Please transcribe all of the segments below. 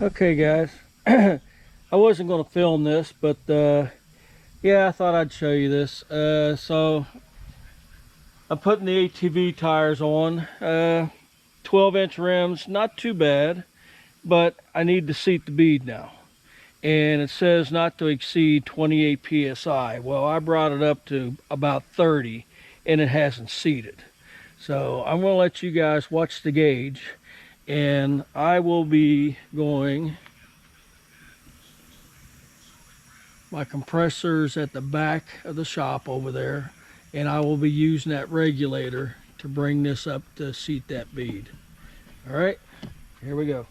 Okay, guys. I wasn't going to film this, but yeah, I thought I'd show you this. So I'm putting the ATV tires on. 12-inch rims, not too bad, but I need to seat the bead now. And it says not to exceed 28 psi. Well, I brought it up to about 30, and it hasn't seated. So I'm going to let you guys watch the gauge, and I will be going. My compressor's at the back of the shop over there, and I will be using that regulator to bring this up to seat that bead. All right, here we go.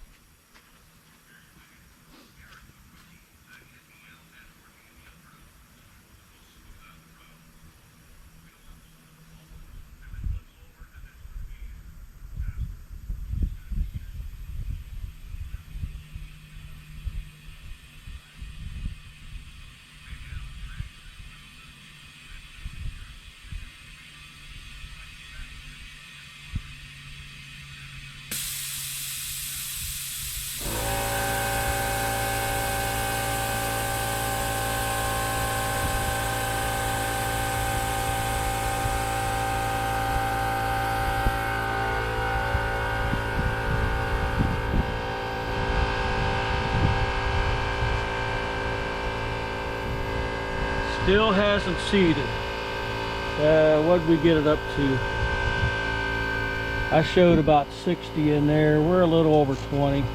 Still hasn't seated. What did we get it up to? I showed about 60 in there. We're a little over 20. All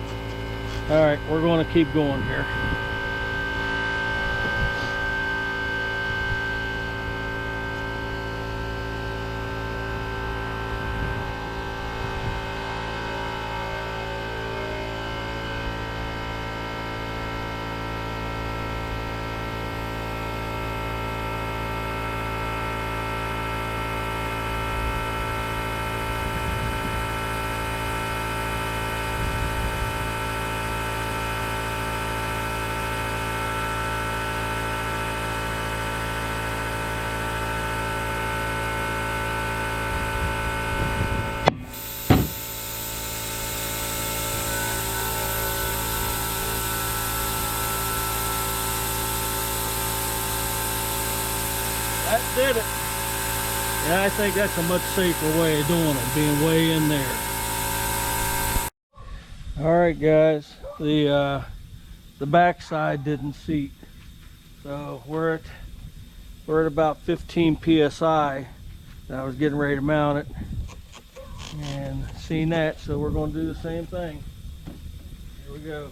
right, we're going to keep going here. That did it. And I think that's a much safer way of doing it, being way in there. All right, guys. The back side didn't seat, so we're at about 15 psi. I was getting ready to mount it and seen that, so we're going to do the same thing. Here we go.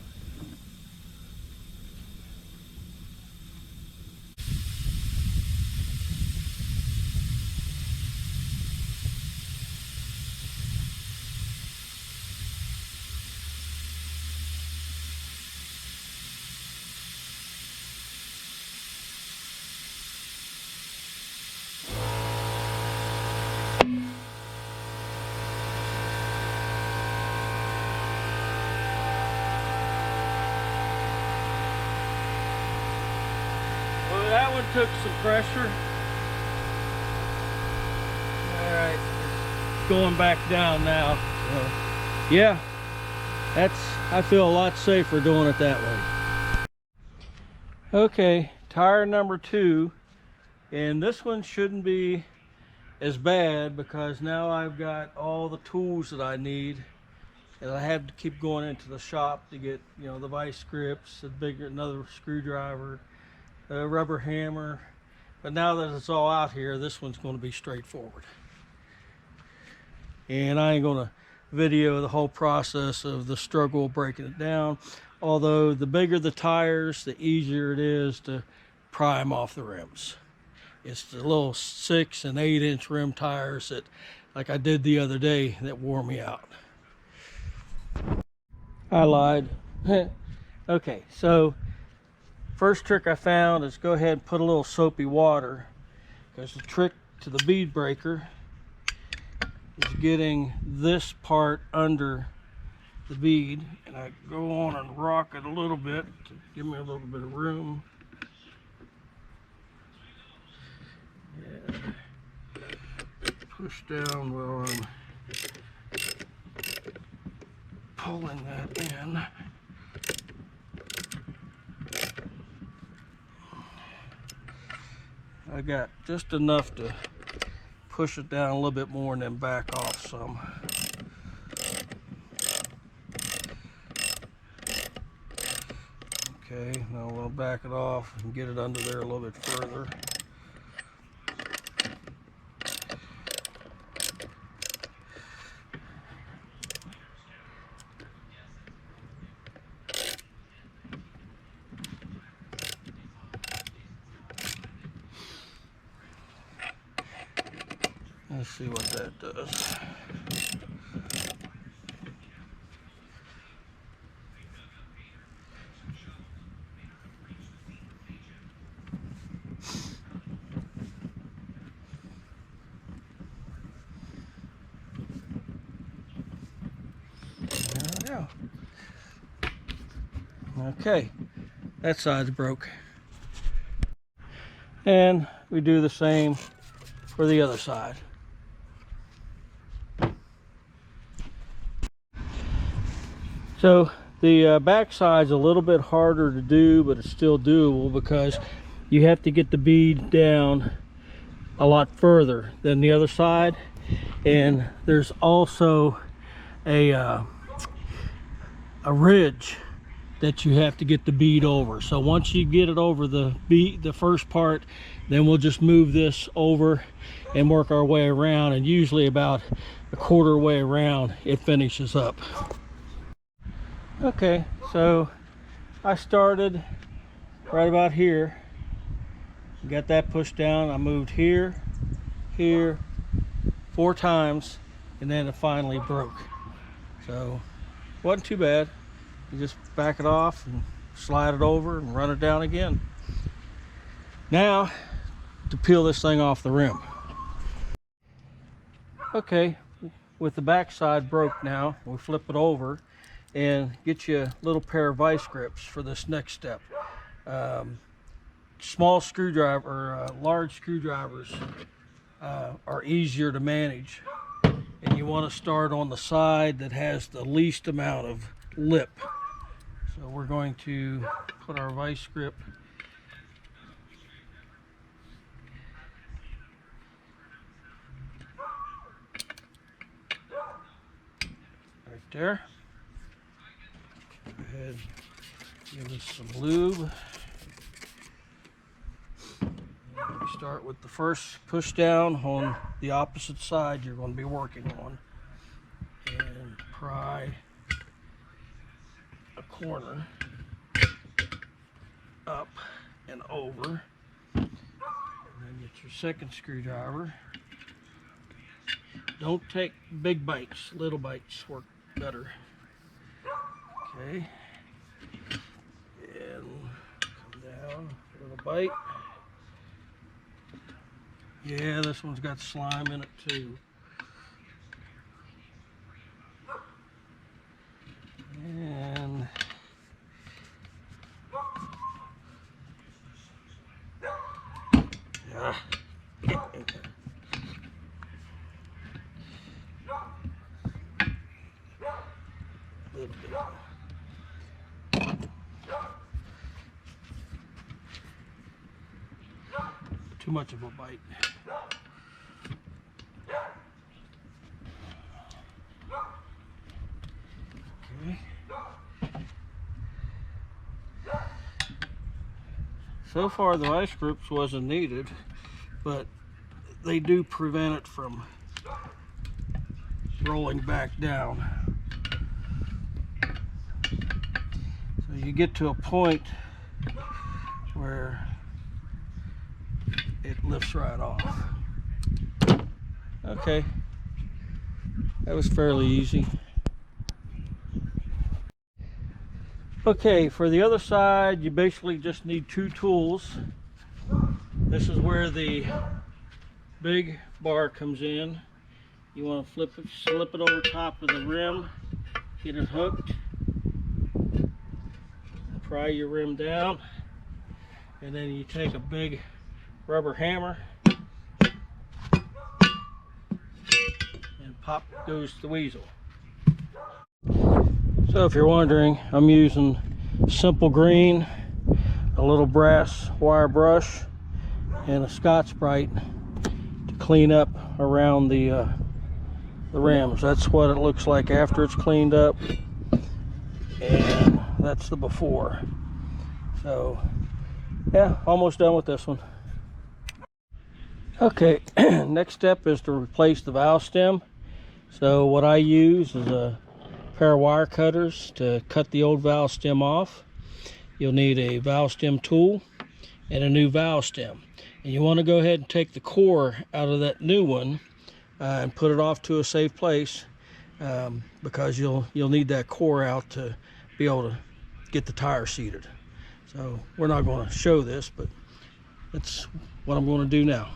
Well, that one took some pressure. All right, it's going back down now. So, yeah, I feel a lot safer doing it that way. Okay, tire number 2, and this one shouldn't be as bad because now I've got all the tools that I need, and I have to keep going into the shop to get, the vice grips, another screwdriver, a rubber hammer. But now that it's all out here, this one's going to be straightforward. And I ain't going to video the whole process of the struggle breaking it down. Although the bigger the tires, the easier it is to pry them off the rims. It's the little 6 and 8-inch rim tires that, like I did the other day, that wore me out. I lied. Okay, so first trick I found is go ahead and put a little soapy water, because the trick to the bead breaker is getting this part under the bead, and I go on and rock it a little bit to give me a little bit of room. And push down while I'm pulling that in. I got just enough to push it down a little bit more and then back off some. Okay, now we'll back it off and get it under there a little bit further. Let's see what that does. There we go. Okay, that side's broke. And we do the same for the other side. So the back side's a little bit harder to do, but it's still doable because you have to get the bead down a lot further than the other side. And there's also a ridge that you have to get the bead over. So once you get it over the first part, then we'll just move this over and work our way around, and usually about a quarter way around it finishes up. Okay, so I started right about here, got that pushed down. I moved here, here 4 times, and then it finally broke. So wasn't too bad. You just back it off and slide it over and run it down again. Now to peel this thing off the rim. Okay, with the back side broke now, we flip it over and get you a little pair of vice grips for this next step. Small screwdriver or large screwdrivers are easier to manage, and you want to start on the side that has the least amount of lip. So we're going to put our vice grip right there. Go ahead, give this some lube. We start with the first push down on the opposite side you're going to be working on, and pry a corner up and over, and then get your second screwdriver. Don't take big bites, little bites work better. Okay, and come down, little bite. Yeah, this one's got slime in it too. And yeah. Too much of a bite. Okay. So far the vice grips wasn't needed, but they do prevent it from rolling back down. So you get to a point where it lifts right off. Okay, that was fairly easy. Okay, for the other side, you basically just need 2 tools. This is where the big bar comes in. You want to slip it over top of the rim, get it hooked, pry your rim down, and then you take a big rubber hammer and pop goes the weasel. So if you're wondering, I'm using simple green, a little brass wire brush, and a Scotch-Brite to clean up around the rims. That's what it looks like after it's cleaned up, and that's the before. So yeah, almost done with this one. Okay, next step is to replace the valve stem. So what I use is a pair of wire cutters to cut the old valve stem off. You'll need a valve stem tool and a new valve stem. And you want to go ahead and take the core out of that new one and put it off to a safe place, because you'll need that core out to be able to get the tire seated. So we're not going to show this, but that's what I'm going to do now.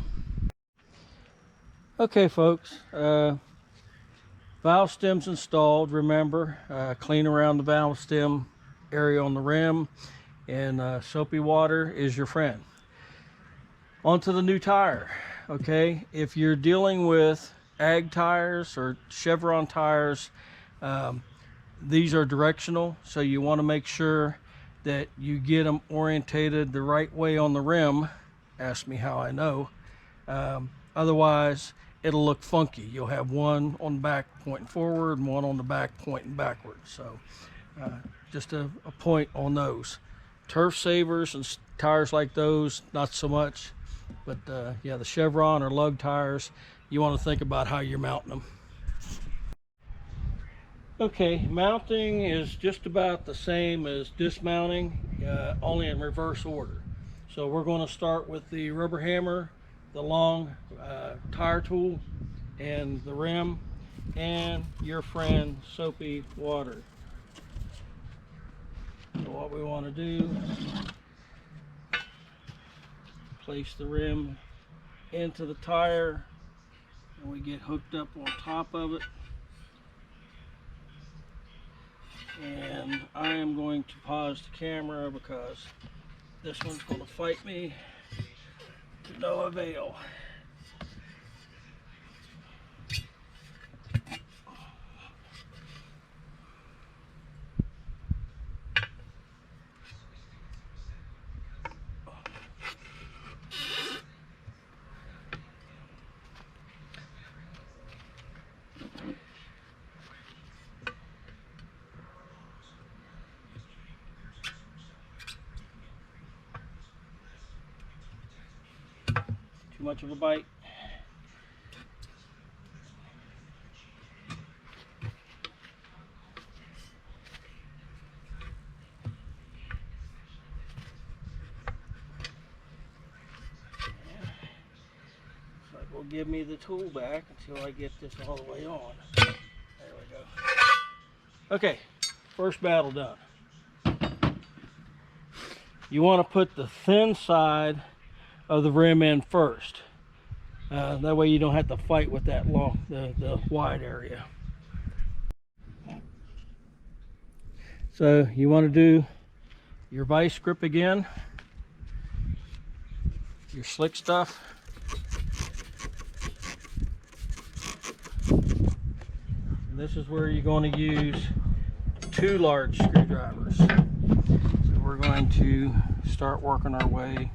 Okay folks, valve stem's installed. Remember, clean around the valve stem area on the rim, and soapy water is your friend. Onto the new tire. Okay, if you're dealing with ag tires or Chevron tires, these are directional, so you want to make sure that you get them orientated the right way on the rim. Ask me how I know. Otherwise it'll look funky. You'll have one on the back pointing forward and one on the back pointing backwards. So just a point on those. Turf savers and tires like those, not so much. But yeah, the Chevron or lug tires, you want to think about how you're mounting them. Okay, mounting is just about the same as dismounting, only in reverse order. So we're going to start with the rubber hammer, the long tire tool, and the rim, and your friend soapy water. So what we want to do, place the rim into the tire, and we get hooked up on top of it. And I am going to pause the camera because this one's going to fight me to no avail. Too much of a bite. So will give me the tool back until I get this all the way on. There we go. Okay, first battle done. You want to put the thin side of the rim in first. That way you don't have to fight with that long, the wide area. So you want to do your vice grip again, your slick stuff. And this is where you're going to use 2 large screwdrivers. So we're going to start working our way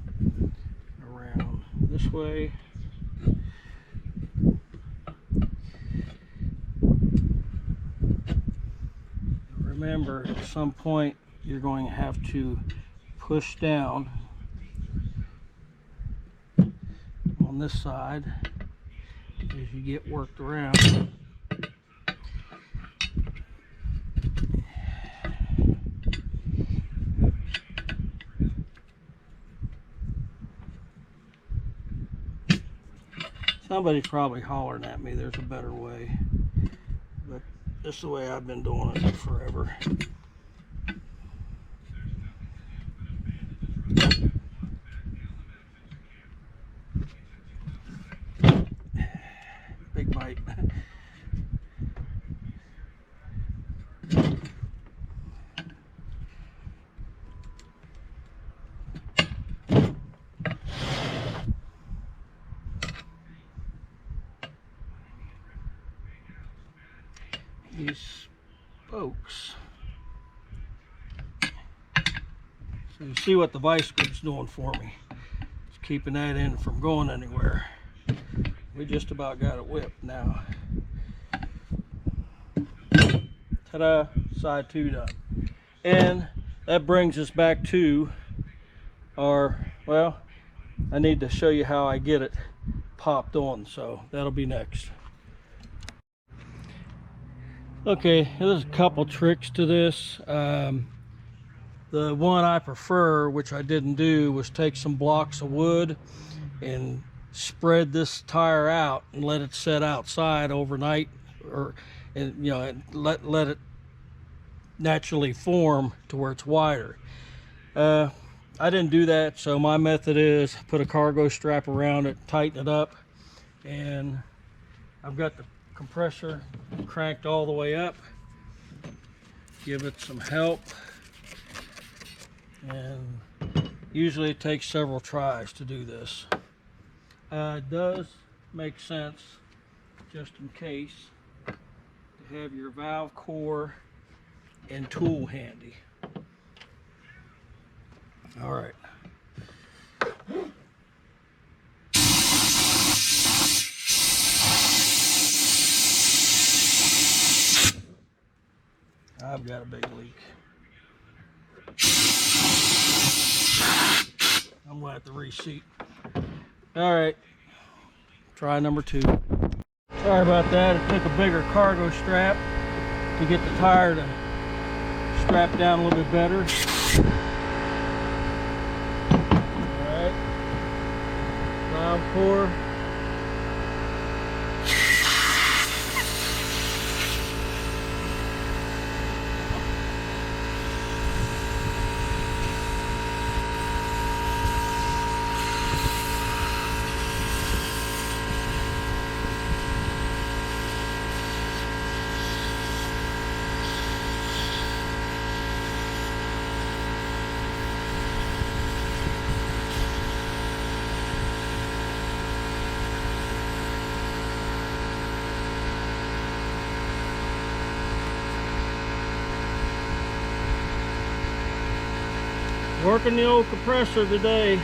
around this way. Remember, at some point you're going to have to push down on this side as you get worked around. Somebody's probably hollering at me there's a better way, but this is the way I've been doing it forever. Big bite. These spokes. So you see what the vice grip's doing for me. It's keeping that in from going anywhere. We just about got it whipped now. Ta-da, side 2 done. And that brings us back to our, well, I need to show you how I get it popped on, so that'll be next. Okay, there's a couple tricks to this. The one I prefer, which I didn't do, was take some blocks of wood and spread this tire out and let it set outside overnight, and you know, let it naturally form to where it's wider. I didn't do that, so my method is put a cargo strap around it, tighten it up, and I've got the compressor cranked all the way up. Give it some help, and usually it takes several tries to do this. It does make sense, just in case, to have your valve core and tool handy. All right. I've got a big leak. I'm going to have to reseat. All right, try number 2. Sorry about that. It took a bigger cargo strap to get the tire to strap down a little bit better. All right, valve core. Working the old compressor today.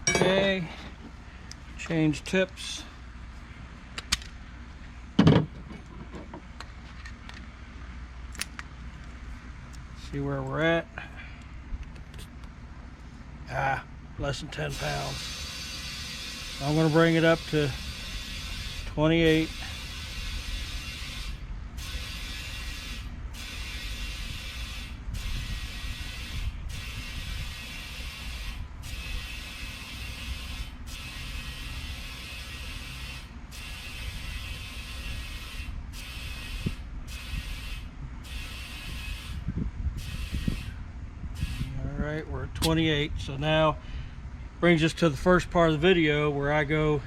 Okay, change tips. See where we're at. Less than 10 pounds. I'm going to bring it up to 28. All right, we're at 28. So now brings us to the first part of the video where I go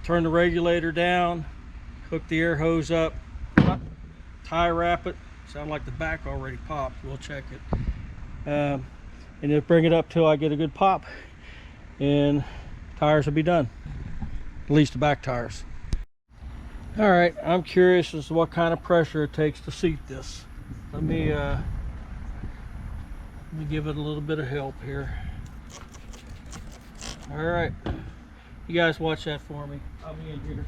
turn the regulator down, hook the air hose up, tie wrap it. Sound like the back already popped. We'll check it. And just bring it up till I get a good pop, and tires will be done. At least the back tires. All right, I'm curious as to what kind of pressure it takes to seat this. Let me give it a little bit of help here. All right, you guys watch that for me. I'll be in here.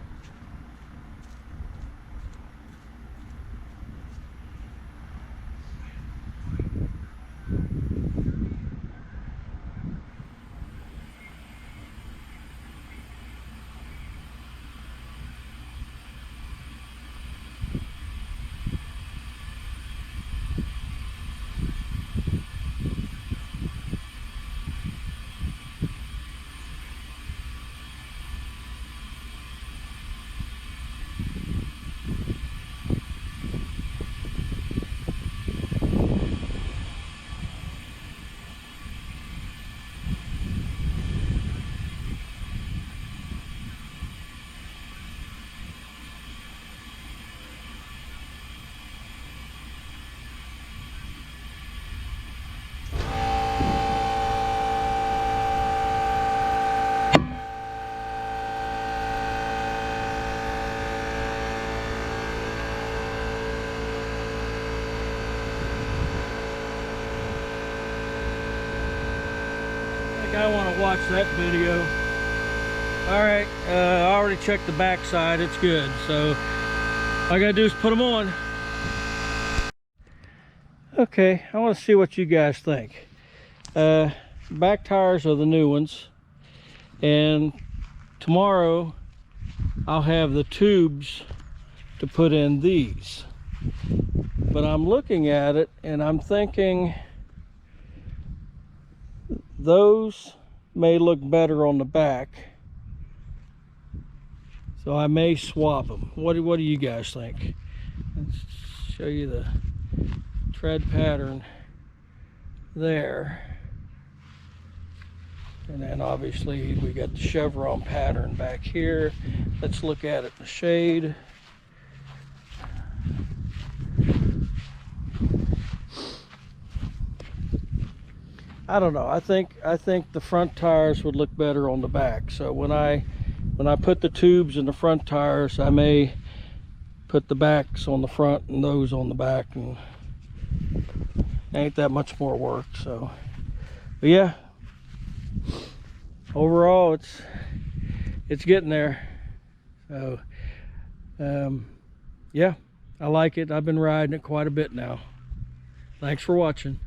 kind of want to watch that video. All right, I already checked the back side. It's good. So all I gotta do is put them on. Okay, I want to see what you guys think. Back tires are the new ones, and tomorrow I'll have the tubes to put in these. But I'm looking at it and I'm thinking those may look better on the back, so I may swap them. What do you guys think? Let's show you the tread pattern there, and then obviously we got the chevron pattern back here. Let's look at it in the shade. I don't know. I think the front tires would look better on the back. So when I put the tubes in the front tires, I may put the backs on the front and those on the back, and ain't that much more work. So, but yeah, overall it's getting there. So yeah, I like it. I've been riding it quite a bit now. Thanks for watching.